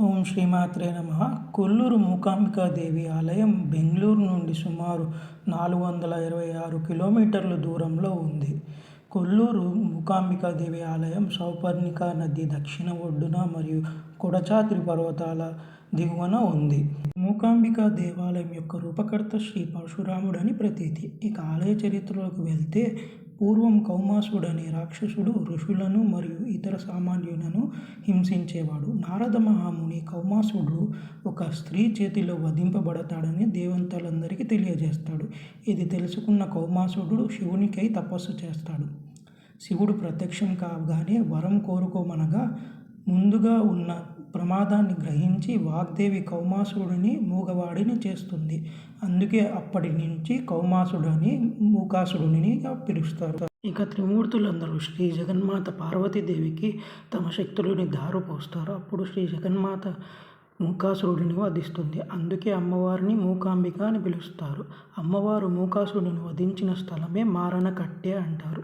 ఓం శ్రీమాత్రే నమః. కొల్లూరు మూకాంబికాదేవి ఆలయం బెంగళూరు నుండి సుమారు 426 కిలోమీటర్ల దూరంలో ఉంది. కొల్లూరు మూకాంబికాదేవి ఆలయం సౌపర్ణికా నది దక్షిణ ఒడ్డున మరియు కొడచాద్రి పర్వతాల దిగువన ఉంది. మూకాంబికా దేవాలయం యొక్క రూపకర్త శ్రీ పరశురాముడని ప్రతీతి. ఇక ఆలయ చరిత్రలోకి వెళ్తే, పూర్వం కౌమాసుడు అనే రాక్షసుడు ఋషులను మరియు ఇతర సామాన్యులను హింసించేవాడు. నారద మహాముని కౌమాసుడు ఒక స్త్రీ చేతిలో వధింపబడతాడని దేవతలందరికీ తెలియజేస్తాడు. ఇది తెలుసుకున్న కౌమాసుడు శివునికై తపస్సు చేస్తాడు. శివుడు ప్రత్యక్షం కాగానే వరం కోరుకోమనగా, ముందుగా ఉన్న ప్రమాదాన్ని గ్రహించి వాగ్దేవి కౌమాసుడిని మూగవాడిని చేస్తుంది. అందుకే అప్పటి నుంచి కౌమాసుడని మూకాసురునిగా పిలుస్తారు. ఇక త్రిమూర్తులందరూ శ్రీ జగన్మాత పార్వతీదేవికి తమ శక్తులని ధారపోస్తారు. అప్పుడు శ్రీ జగన్మాత మూకాసురుడిని వధిస్తుంది. అందుకే అమ్మవారిని మూకాంబిక అని పిలుస్తారు. అమ్మవారు మూకాసురుడిని వధించిన స్థలమే మారణకట్టె అంటారు.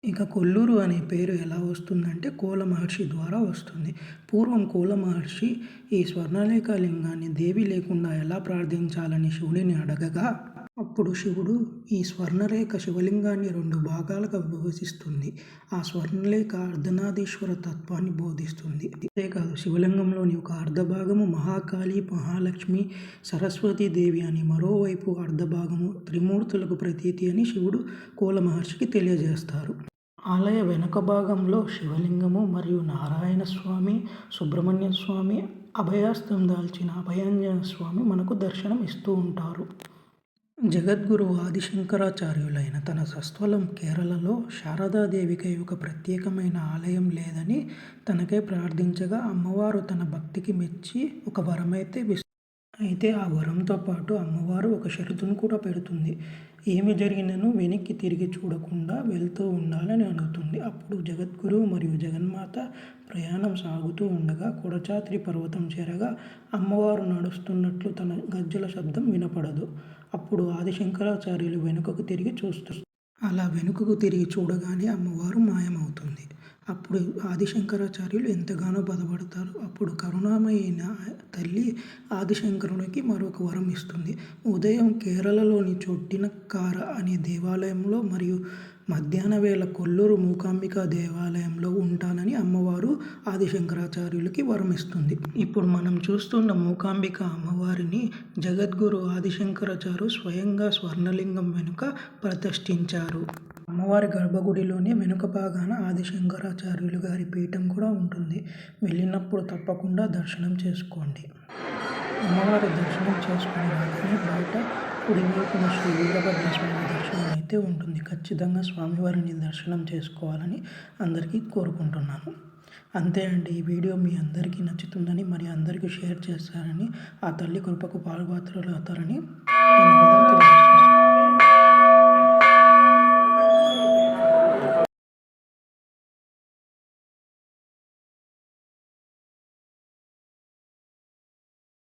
ఇక కొల్లూరు అనే పేరు ఎలా వస్తుందంటే కోల మహర్షి ద్వారా వస్తుంది. పూర్వం కోల మహర్షి ఈ స్వర్ణలేఖ లింగాన్ని దేవి లేకుండా ఎలా ప్రార్థించాలని శివుడిని అడగగా, అప్పుడు శివుడు ఈ స్వర్ణరేఖ శివలింగాన్ని 2 భాగాలుగా విభజిస్తుంది. ఆ స్వర్ణలేఖ అర్ధనారీశ్వర తత్వాన్ని బోధిస్తుంది. అంతేకాదు, శివలింగంలోని ఒక అర్ధభాగము మహాకాళి, మహాలక్ష్మి, సరస్వతీదేవి అని, మరోవైపు అర్ధభాగము త్రిమూర్తులకు ప్రతీతి అని శివుడు కోల మహర్షికి తెలియజేస్తారు. ఆలయ వెనుక భాగంలో శివలింగము మరియు నారాయణ స్వామి, సుబ్రహ్మణ్య స్వామి, అభయహస్తం దాల్చిన అభయాంజన స్వామి మనకు దర్శనం ఇస్తూ ఉంటారు. జగద్గురు ఆదిశంకరాచార్యులైన తన స్వస్థలం కేరళలో శారదాదేవికై ఒక ప్రత్యేకమైన ఆలయం లేదని తనకై ప్రార్థించగా, అమ్మవారు తన భక్తికి మెచ్చి ఒక వరమైతే అయితే ఆ వరంతో పాటు అమ్మవారు ఒక షరతును కూడా పెడుతుంది. ఏమి జరిగినను వెనక్కి తిరిగి చూడకుండా వెళ్తూ ఉండాలని అనుతుంది. అప్పుడు జగద్గురు మరియు జగన్మాత ప్రయాణం సాగుతూ ఉండగా కొడచాద్రి పర్వతం చేరగా అమ్మవారు నడుస్తున్నట్లు తన గజ్జల శబ్దం వినపడదు. అప్పుడు ఆదిశంకరాచార్యులు వెనుకకు తిరిగి చూస్తారు. అలా వెనుకకు తిరిగి చూడగానే అమ్మవారు మాయమవుతుంది. అప్పుడు ఆదిశంకరాచార్యులు ఎంతగానో బాధపడతారు. అప్పుడు కరుణామయైన తల్లి ఆదిశంకరునికి మరొక వరం ఇస్తుంది. ఉదయం కేరళలోని చొట్టినక్కార అనే దేవాలయంలో మరియు మధ్యాహ్న వేళ కొల్లూరు మూకాంబికా దేవాలయంలో ఉంటానని అమ్మవారు ఆదిశంకరాచార్యులకి వరం ఇస్తుంది. ఇప్పుడు మనం చూస్తున్న మూకాంబిక అమ్మవారిని జగద్గురు ఆదిశంకరాచార్యులు స్వయంగా స్వర్ణలింగం వెనుక ప్రతిష్ఠించారు. అమ్మవారి గర్భగుడిలోనే వెనుక భాగాన ఆదిశంకరాచార్యులు గారి పీఠం కూడా ఉంటుంది. వెళ్ళినప్పుడు తప్పకుండా దర్శనం చేసుకోండి. అమ్మవారి దర్శనం చేసుకుని రాగానే బయట కుడివైపున శ్రీ వీరభద్ర స్వామి దర్శనం అయితే ఉంటుంది. ఖచ్చితంగా స్వామివారిని దర్శనం చేసుకోవాలని అందరికీ కోరుకుంటున్నాను. అంతే అండి. ఈ వీడియో మీ అందరికీ నచ్చుతుందని మరి అందరికీ షేర్ చేస్తారని, ఆ తల్లి కృపకు పాలుపాత్రులు అవుతారని ధన్యవాదాలు తెలియజేస్తున్నాను.